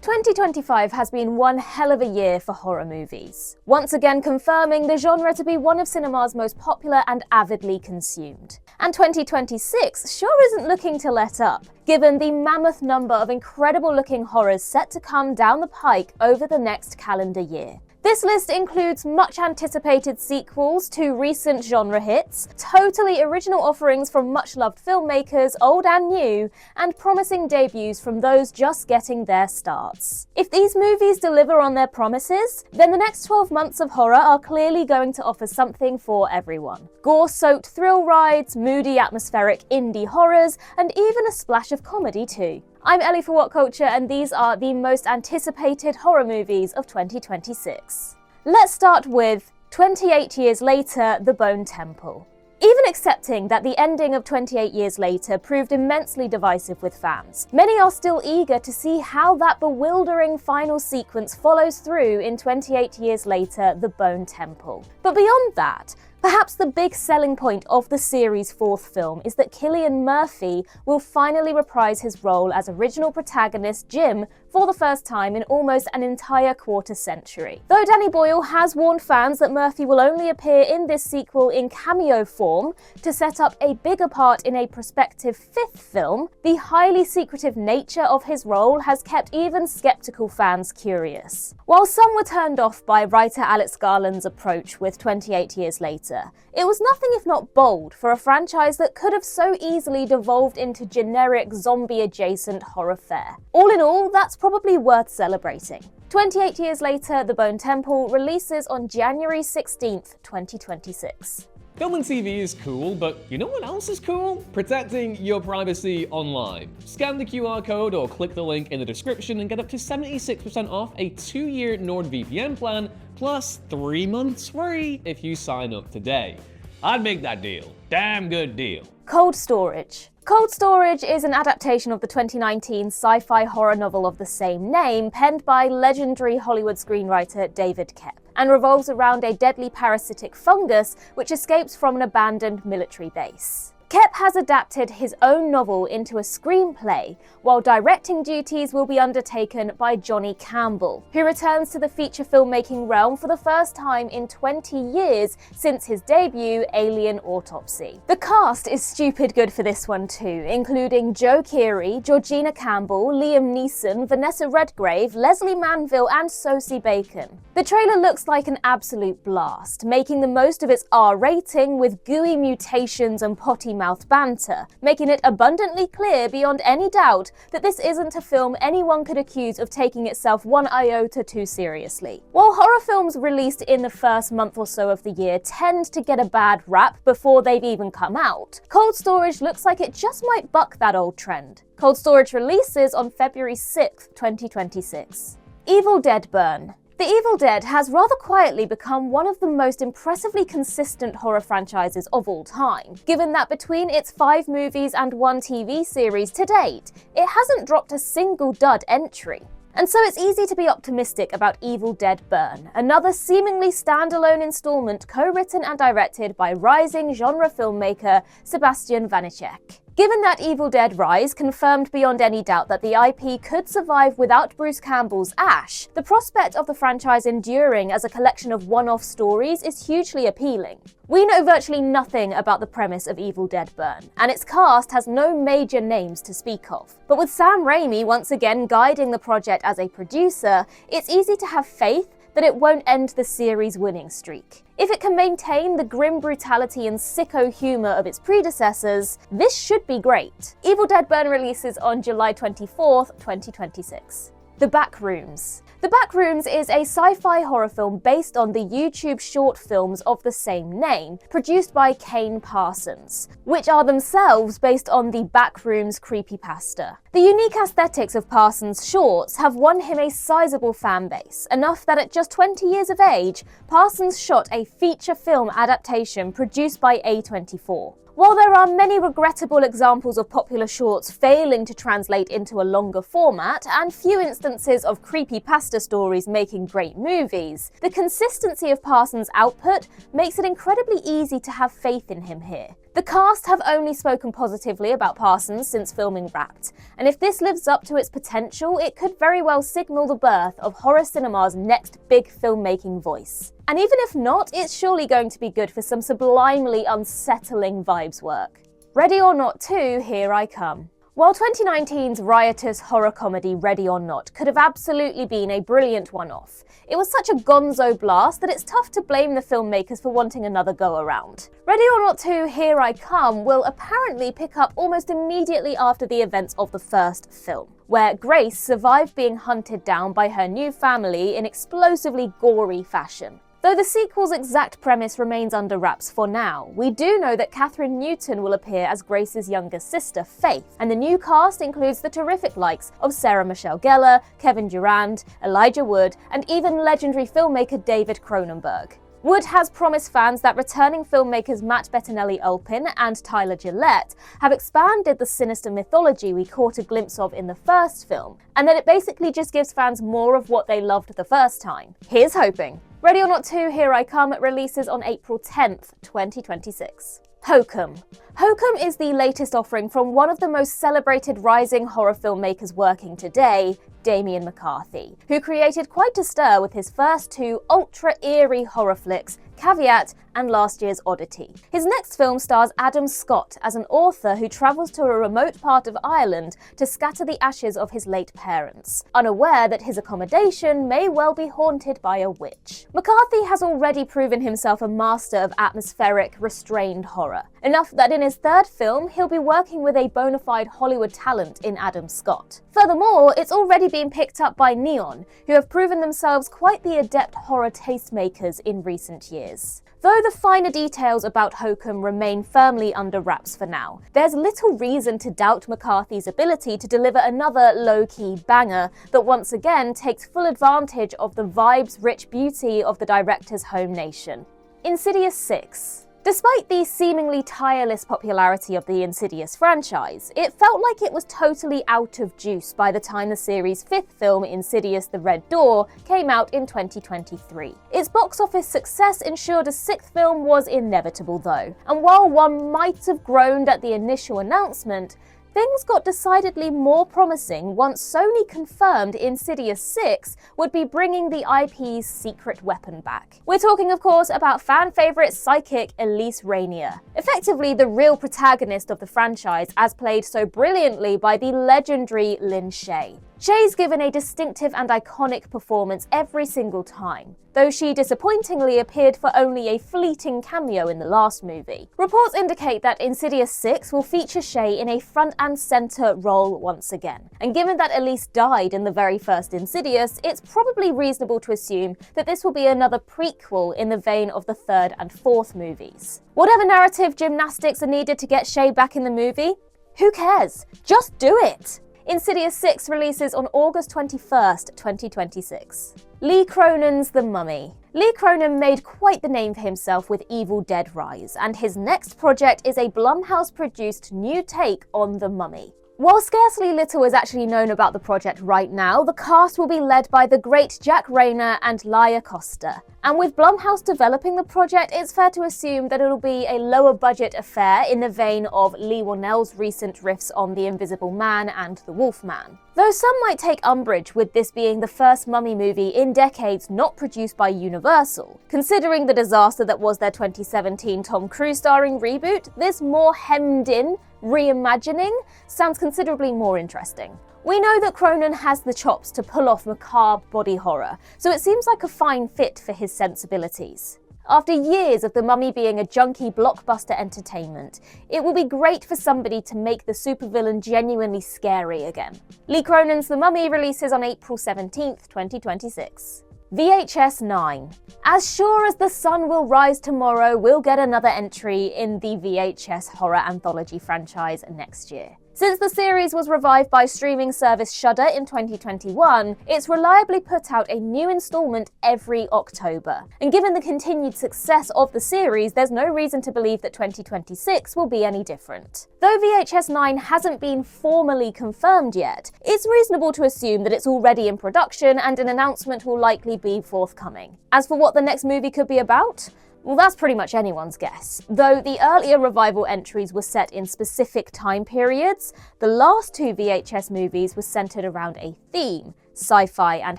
2025 has been one hell of a year for horror movies, once again confirming the genre to be one of cinema's most popular and avidly consumed. And 2026 sure isn't looking to let up, given the mammoth number of incredible-looking horrors set to come down the pike over the next calendar year. This list includes much-anticipated sequels to recent genre hits, totally original offerings from much-loved filmmakers, old and new, and promising debuts from those just getting their starts. If these movies deliver on their promises, then the next 12 months of horror are clearly going to offer something for everyone. Gore-soaked thrill rides, moody atmospheric indie horrors, and even a splash of comedy too. I'm Ellie for What Culture, and these are the most anticipated horror movies of 2026. Let's start with 28 Years Later, The Bone Temple. Even accepting that the ending of 28 Years Later proved immensely divisive with fans, many are still eager to see how that bewildering final sequence follows through in 28 Years Later, The Bone Temple. But beyond that, perhaps the big selling point of the series' fourth film is that Cillian Murphy will finally reprise his role as original protagonist Jim for the first time in almost an entire quarter century. Though Danny Boyle has warned fans that Murphy will only appear in this sequel in cameo form to set up a bigger part in a prospective fifth film, the highly secretive nature of his role has kept even skeptical fans curious. While some were turned off by writer Alex Garland's approach with 28 Years Later, it was nothing if not bold for a franchise that could have so easily devolved into generic zombie-adjacent horror fare. All in all, that's probably worth celebrating. 28 Years Later, The Bone Temple releases on January 16th, 2026. Filming TV is cool, but you know what else is cool? Protecting your privacy online. Scan the QR code or click the link in the description and get up to 76% off a 2-year NordVPN plan, plus 3 months free if you sign up today. I'd make that deal. Damn good deal. Cold Storage. Cold Storage is an adaptation of the 2019 sci-fi horror novel of the same name, penned by legendary Hollywood screenwriter David Koepp, and revolves around a deadly parasitic fungus which escapes from an abandoned military base. Koepp has adapted his own novel into a screenplay, while directing duties will be undertaken by Johnny Campbell, who returns to the feature filmmaking realm for the first time in 20 years since his debut, Alien Autopsy. The cast is stupid good for this one too, including Joe Keery, Georgina Campbell, Liam Neeson, Vanessa Redgrave, Leslie Manville, and Sosie Bacon. The trailer looks like an absolute blast, making the most of its R rating with gooey mutations and potty-mouthed banter, making it abundantly clear beyond any doubt that this isn't a film anyone could accuse of taking itself one iota too seriously. While horror films released in the first month or so of the year tend to get a bad rap before they've even come out, Cold Storage looks like it just might buck that old trend. Cold Storage releases on February 6th, 2026. Evil Dead Burn. The Evil Dead has rather quietly become one of the most impressively consistent horror franchises of all time, given that between its 5 movies and 1 TV series to date, it hasn't dropped a single dud entry. And so it's easy to be optimistic about Evil Dead Burn, another seemingly standalone installment co-written and directed by rising genre filmmaker Sebastian Vanecek. Given that Evil Dead Rise confirmed beyond any doubt that the IP could survive without Bruce Campbell's Ash, the prospect of the franchise enduring as a collection of one-off stories is hugely appealing. We know virtually nothing about the premise of Evil Dead Burn, and its cast has no major names to speak of. But with Sam Raimi once again guiding the project as a producer, it's easy to have faith that it won't end the series' winning streak. If it can maintain the grim brutality and sicko humour of its predecessors, this should be great. Evil Dead Burn releases on July 24th, 2026. The Backrooms. The Backrooms is a sci-fi horror film based on the YouTube short films of the same name, produced by Kane Parsons, which are themselves based on the Backrooms creepypasta. The unique aesthetics of Parsons' shorts have won him a sizable fan base, enough that at just 20 years of age, Parsons shot a feature film adaptation produced by A24. While there are many regrettable examples of popular shorts failing to translate into a longer format, and few instances of creepypasta stories making great movies, the consistency of Parsons' output makes it incredibly easy to have faith in him here. The cast have only spoken positively about Parsons since filming Wrapped, and if this lives up to its potential, it could very well signal the birth of horror cinema's next big filmmaking voice. And even if not, it's surely going to be good for some sublimely unsettling vibes work. Ready or Not 2, Here I Come. While 2019's riotous horror comedy Ready or Not could have absolutely been a brilliant one-off, it was such a gonzo blast that it's tough to blame the filmmakers for wanting another go-around. Ready or Not 2, Here I Come will apparently pick up almost immediately after the events of the first film, where Grace survived being hunted down by her new family in explosively gory fashion. Though the sequel's exact premise remains under wraps for now, we do know that Catherine Newton will appear as Grace's younger sister, Faith, and the new cast includes the terrific likes of Sarah Michelle Gellar, Kevin Durand, Elijah Wood, and even legendary filmmaker David Cronenberg. Wood has promised fans that returning filmmakers Matt Bettinelli-Olpin and Tyler Gillette have expanded the sinister mythology we caught a glimpse of in the first film, and that it basically just gives fans more of what they loved the first time. Here's hoping. Ready or Not 2, Here I Come releases on April 10th, 2026. Hokum. Hokum is the latest offering from one of the most celebrated rising horror filmmakers working today, Damien McCarthy, who created quite a stir with his first two ultra-eerie horror flicks, Caveat and last year's Oddity. His next film stars Adam Scott as an author who travels to a remote part of Ireland to scatter the ashes of his late parents, unaware that his accommodation may well be haunted by a witch. McCarthy has already proven himself a master of atmospheric, restrained horror, enough that in his third film he'll be working with a bona fide Hollywood talent in Adam Scott. Furthermore, it's already been picked up by Neon, who have proven themselves quite the adept horror tastemakers in recent years. Though the finer details about Hokum remain firmly under wraps for now, there's little reason to doubt McCarthy's ability to deliver another low-key banger that once again takes full advantage of the vibes-rich beauty of the director's home nation. Insidious 6. Despite the seemingly tireless popularity of the Insidious franchise, it felt like it was totally out of juice by the time the series' fifth film, Insidious: The Red Door, came out in 2023. Its box office success ensured a sixth film was inevitable though, and while one might have groaned at the initial announcement, things got decidedly more promising once Sony confirmed Insidious 6 would be bringing the IP's secret weapon back. We're talking, of course, about fan-favourite psychic Elise Rainier, effectively the real protagonist of the franchise as played so brilliantly by the legendary Lin Shaye. Shaye's given a distinctive and iconic performance every single time, though she disappointingly appeared for only a fleeting cameo in the last movie. Reports indicate that Insidious 6 will feature Shaye in a front and centre role once again, and given that Elise died in the very first Insidious, it's probably reasonable to assume that this will be another prequel in the vein of the third and fourth movies. Whatever narrative gymnastics are needed to get Shaye back in the movie, who cares? Just do it! Insidious 6 releases on August 21st, 2026. Lee Cronin's The Mummy. Lee Cronin made quite the name for himself with Evil Dead Rise, and his next project is a Blumhouse-produced new take on The Mummy. While scarcely little is actually known about the project right now, the cast will be led by the great Jack Rayner and Laia Costa. And with Blumhouse developing the project, it's fair to assume that it'll be a lower budget affair in the vein of Lee Whannell's recent riffs on The Invisible Man and The Wolfman. Though some might take umbrage with this being the first Mummy movie in decades not produced by Universal, considering the disaster that was their 2017 Tom Cruise starring reboot, this more hemmed-in reimagining sounds considerably more interesting. We know that Cronin has the chops to pull off macabre body horror, so it seems like a fine fit for his sensibilities. After years of The Mummy being a junky blockbuster entertainment, it will be great for somebody to make the supervillain genuinely scary again. Lee Cronin's The Mummy releases on April 17th, 2026. VHS 9. As sure as the sun will rise tomorrow, we'll get another entry in the VHS horror anthology franchise next year. Since the series was revived by streaming service Shudder in 2021, it's reliably put out a new installment every October. And given the continued success of the series, there's no reason to believe that 2026 will be any different. Though VHS 9 hasn't been formally confirmed yet, it's reasonable to assume that it's already in production and an announcement will likely be forthcoming. As for what the next movie could be about, Well, that's pretty much anyone's guess. Though the earlier revival entries were set in specific time periods, the last two VHS movies were centered around a theme, sci-fi and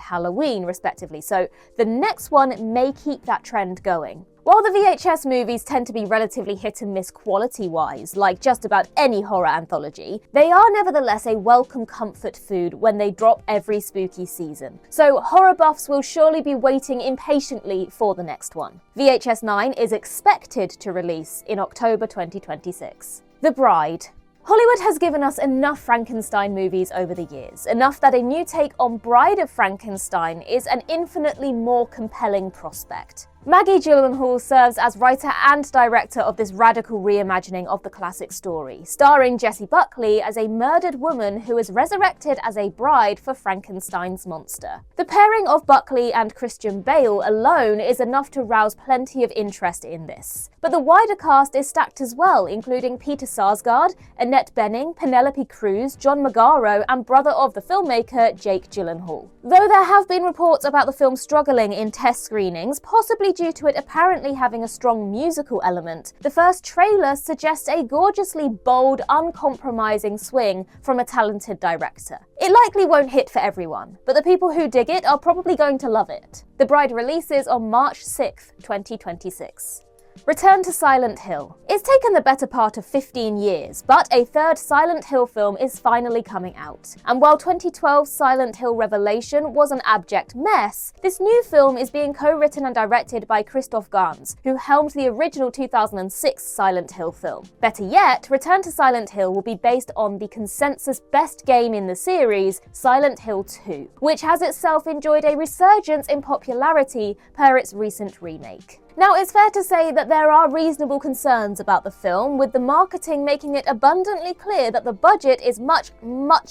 Halloween respectively, so the next one may keep that trend going. While the VHS movies tend to be relatively hit and miss quality-wise, like just about any horror anthology, they are nevertheless a welcome comfort food when they drop every spooky season. So horror buffs will surely be waiting impatiently for the next one. VHS 9 is expected to release in October 2026. The Bride. Hollywood has given us enough Frankenstein movies over the years, enough that a new take on Bride of Frankenstein is an infinitely more compelling prospect. Maggie Gyllenhaal serves as writer and director of this radical reimagining of the classic story, starring Jessie Buckley as a murdered woman who is resurrected as a bride for Frankenstein's monster. The pairing of Buckley and Christian Bale alone is enough to rouse plenty of interest in this. But the wider cast is stacked as well, including Peter Sarsgaard, Annette Bening, Penelope Cruz, John Magaro, and brother of the filmmaker, Jake Gyllenhaal. Though there have been reports about the film struggling in test screenings, possibly due to it apparently having a strong musical element, the first trailer suggests a gorgeously bold, uncompromising swing from a talented director. It likely won't hit for everyone, but the people who dig it are probably going to love it. The Bride releases on March 6th, 2026. Return to Silent Hill. It's taken the better part of 15 years, but a third Silent Hill film is finally coming out. And while 2012's Silent Hill Revelation was an abject mess, this new film is being co-written and directed by Christoph Gans, who helmed the original 2006 Silent Hill film. Better yet, Return to Silent Hill will be based on the consensus best game in the series, Silent Hill 2, which has itself enjoyed a resurgence in popularity per its recent remake. Now, it's fair to say that there are reasonable concerns about the film, with the marketing making it abundantly clear that the budget is much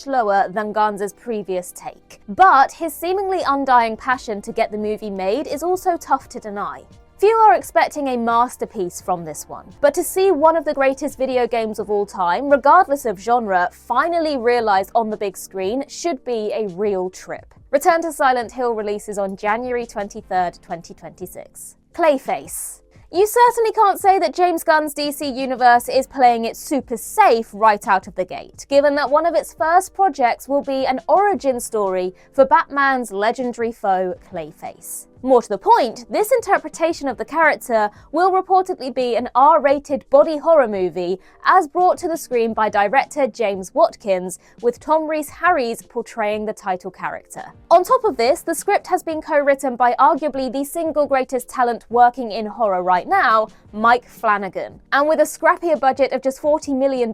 lower than Gans's previous take. But his seemingly undying passion to get the movie made is also tough to deny. Few are expecting a masterpiece from this one, but to see one of the greatest video games of all time, regardless of genre, finally realised on the big screen should be a real trip. Return to Silent Hill releases on January 23rd, 2026. Clayface. You certainly can't say that James Gunn's DC universe is playing it super safe right out of the gate, given that one of its first projects will be an origin story for Batman's legendary foe, Clayface. More to the point, this interpretation of the character will reportedly be an R-rated body horror movie, as brought to the screen by director James Watkins, with Tom Rhys-Harris portraying the title character. On top of this, the script has been co-written by arguably the single greatest talent working in horror right now, Mike Flanagan. And with a scrappier budget of just $40 million,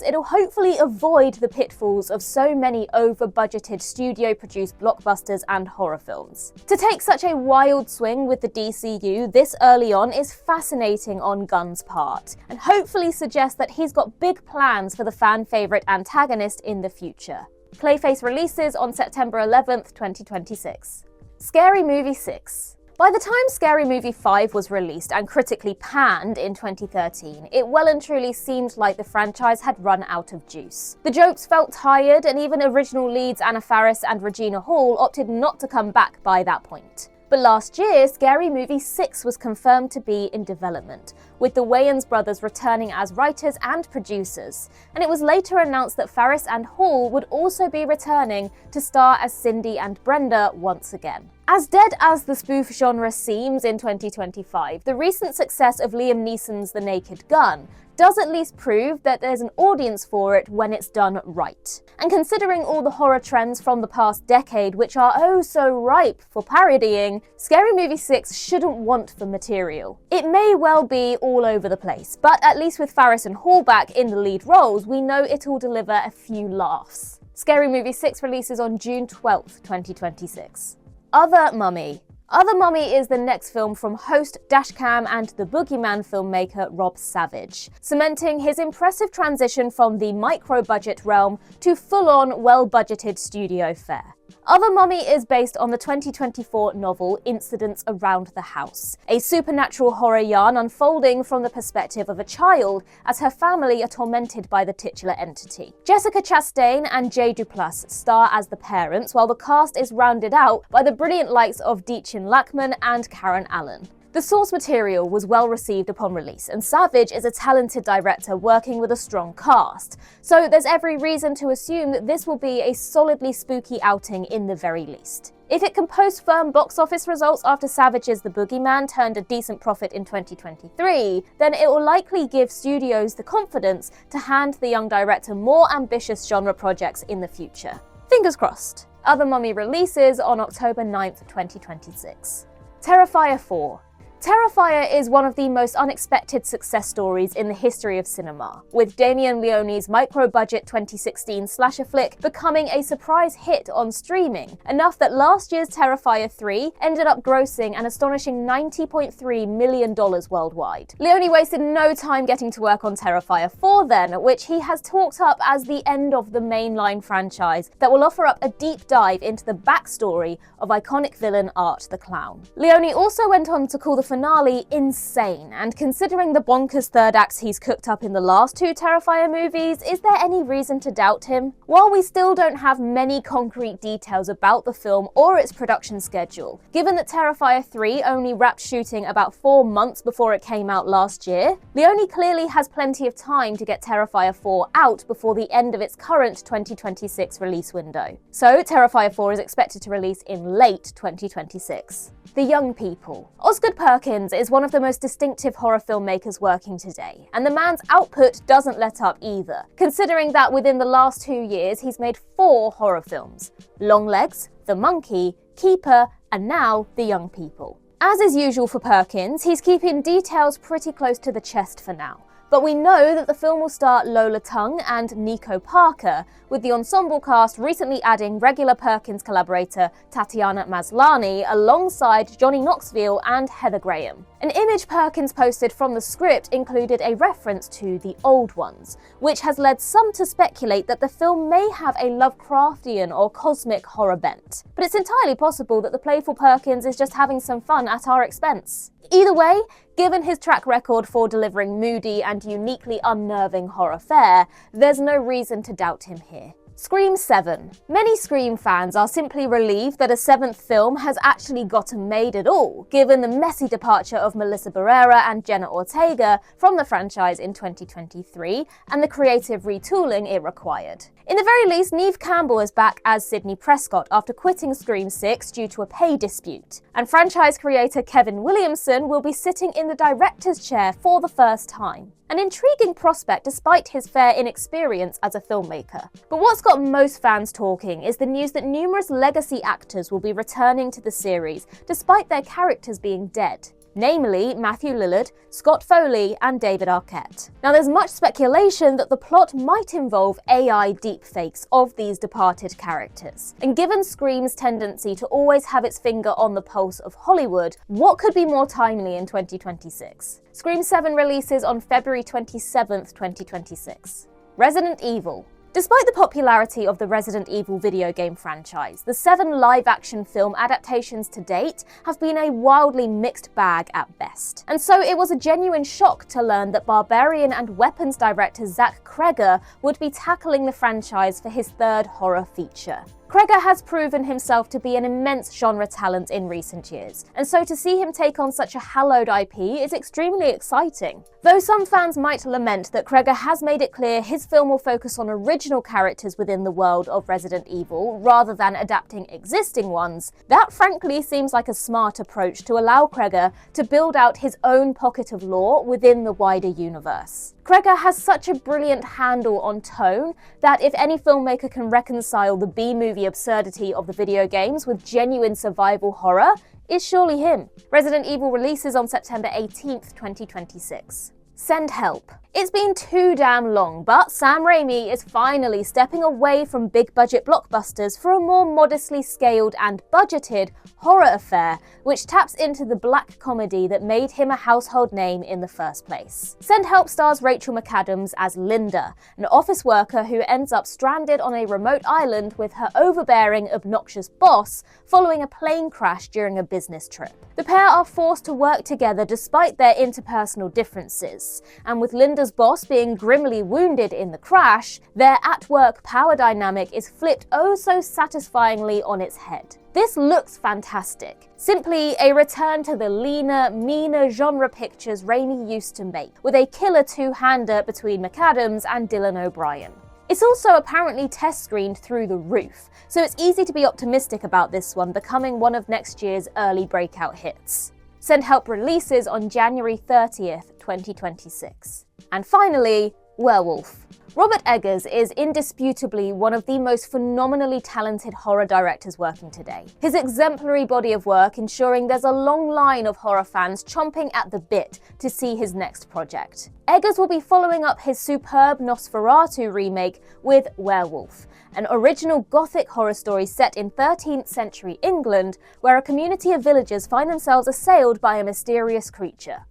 it'll hopefully avoid the pitfalls of so many over-budgeted studio-produced blockbusters and horror films. To take such a wild swing with the DCU this early on is fascinating on Gunn's part, and hopefully suggests that he's got big plans for the fan-favourite antagonist in the future. Clayface releases on September 11th, 2026. Scary Movie 6. By the time Scary Movie 5 was released and critically panned in 2013, it well and truly seemed like the franchise had run out of juice. The jokes felt tired, and even original leads Anna Faris and Regina Hall opted not to come back by that point. But last year, Scary Movie 6 was confirmed to be in development, with the Wayans brothers returning as writers and producers, and it was later announced that Faris and Hall would also be returning to star as Cindy and Brenda once again. As dead as the spoof genre seems in 2025, the recent success of Liam Neeson's The Naked Gun does at least prove that there's an audience for it when it's done right. And considering all the horror trends from the past decade, which are oh so ripe for parodying, Scary Movie 6 shouldn't want for material. It may well be all over the place, but at least with Faris and Hall back in the lead roles, we know it'll deliver a few laughs. Scary Movie 6 releases on June 12th, 2026. Other Mummy. Other Mummy is the next film from host, Dashcam, and The Boogeyman filmmaker Rob Savage, cementing his impressive transition from the micro-budget realm to full-on, well-budgeted studio fare. Other Mummy is based on the 2024 novel Incidents Around the House, a supernatural horror yarn unfolding from the perspective of a child as her family are tormented by the titular entity. Jessica Chastain and Jay Duplass star as the parents, while the cast is rounded out by the brilliant likes of Deechin Lackman and Karen Allen. The The source material was well received upon release, and Savage is a talented director working with a strong cast, so there's every reason to assume that this will be a solidly spooky outing in the very least. If it can post firm box office results after Savage's The Boogeyman turned a decent profit in 2023, then it will likely give studios the confidence to hand the young director more ambitious genre projects in the future. Fingers crossed. Other Mummy releases on October 9th, 2026. Terrifier 4. Terrifier is one of the most unexpected success stories in the history of cinema, with Damien Leone's micro-budget 2016 slasher flick becoming a surprise hit on streaming, enough that last year's Terrifier 3 ended up grossing an astonishing $90.3 million worldwide. Leone wasted no time getting to work on Terrifier 4 then, which he has talked up as the end of the mainline franchise that will offer up a deep dive into the backstory of iconic villain Art the Clown. Leone also went on to call the finale insane, and considering the bonkers third acts he's cooked up in the last two Terrifier movies, is there any reason to doubt him? While we still don't have many concrete details about the film or its production schedule, given that Terrifier 3 only wrapped shooting about 4 months before it came out last year, Leone clearly has plenty of time to get Terrifier 4 out before the end of its current 2026 release window. So Terrifier 4 is expected to release in late 2026. The Young People. Osgood Perkins is one of the most distinctive horror filmmakers working today, and the man's output doesn't let up either, considering that within the last 2 years he's made 4 horror films: Longlegs, The Monkey, Keeper, and now The Young People. As is usual for Perkins, he's keeping details pretty close to the chest for now. But we know that the film will star Lola Tung and Nico Parker, with the ensemble cast recently adding regular Perkins collaborator Tatiana Maslany alongside Johnny Knoxville and Heather Graham. An image Perkins posted from the script included a reference to The Old Ones, which has led some to speculate that the film may have a Lovecraftian or cosmic horror bent. But it's entirely possible that the playful Perkins is just having some fun at our expense. Either way, given his track record for delivering moody and uniquely unnerving horror fare, there's no reason to doubt him here. Scream 7. Many Scream fans are simply relieved that a 7th film has actually gotten made at all, given the messy departure of Melissa Barrera and Jenna Ortega from the franchise in 2023 and the creative retooling it required. In the very least, Neve Campbell is back as Sidney Prescott after quitting Scream 6 due to a pay dispute, and franchise creator Kevin Williamson will be sitting in the director's chair for the first time. An intriguing prospect despite his fair inexperience as a filmmaker. But what's got most fans talking is the news that numerous legacy actors will be returning to the series despite their characters being dead. Namely Matthew Lillard, Scott Foley, and David Arquette. Now there's much speculation that the plot might involve AI deepfakes of these departed characters. And given Scream's tendency to always have its finger on the pulse of Hollywood, what could be more timely in 2026? Scream 7 releases on February 27th, 2026. Resident Evil. Despite the popularity of the Resident Evil video game franchise, the 7 live-action film adaptations to date have been a wildly mixed bag at best. And so it was a genuine shock to learn that Barbarian and Weapons director Zach Cregger would be tackling the franchise for his 3rd horror feature. Cregger has proven himself to be an immense genre talent in recent years, and so to see him take on such a hallowed IP is extremely exciting. Though some fans might lament that Cregger has made it clear his film will focus on original characters within the world of Resident Evil rather than adapting existing ones, that frankly seems like a smart approach to allow Cregger to build out his own pocket of lore within the wider universe. Cregger has such a brilliant handle on tone that if any filmmaker can reconcile the B-movie absurdity of the video games with genuine survival horror, it's surely him. Resident Evil releases on September 18th, 2026. Send help. It's been too damn long, but Sam Raimi is finally stepping away from big-budget blockbusters for a more modestly scaled and budgeted horror affair, which taps into the black comedy that made him a household name in the first place. Send Help stars Rachel McAdams as Linda, an office worker who ends up stranded on a remote island with her overbearing, obnoxious boss following a plane crash during a business trip. The pair are forced to work together despite their interpersonal differences, and with Linda's Eggers' boss being grimly wounded in the crash, their at-work power dynamic is flipped oh so satisfyingly on its head. This looks fantastic. Simply a return to the leaner, meaner genre pictures Raimi used to make, with a killer two-hander between McAdams and Dylan O'Brien. It's also apparently test screened through the roof, so it's easy to be optimistic about this one becoming one of next year's early breakout hits. Send Help releases on January 30th, 2026. And finally, Werwulf. Robert Eggers is indisputably one of the most phenomenally talented horror directors working today. His exemplary body of work ensuring there's a long line of horror fans chomping at the bit to see his next project. Eggers will be following up his superb Nosferatu remake with Werwulf, an original gothic horror story set in 13th century England where a community of villagers find themselves assailed by a mysterious creature.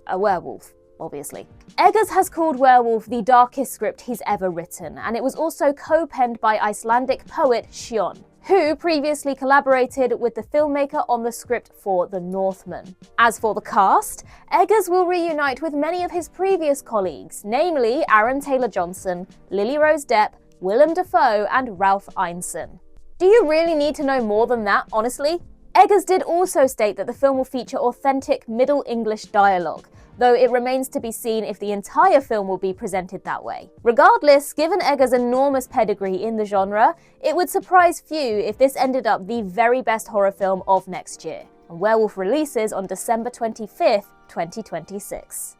A werewolf, obviously. Eggers has called Werwulf the darkest script he's ever written, and it was also co-penned by Icelandic poet Sjón, who previously collaborated with the filmmaker on the script for The Northman. As for the cast, Eggers will reunite with many of his previous colleagues, namely Aaron Taylor-Johnson, Lily Rose Depp, Willem Dafoe, and Ralph Ineson. Do you really need to know more than that, honestly? Eggers did also state that the film will feature authentic Middle English dialogue, though it remains to be seen if the entire film will be presented that way. Regardless, given Eggers' enormous pedigree in the genre, it would surprise few if this ended up the very best horror film of next year. And Werewolf releases on December 25th, 2026.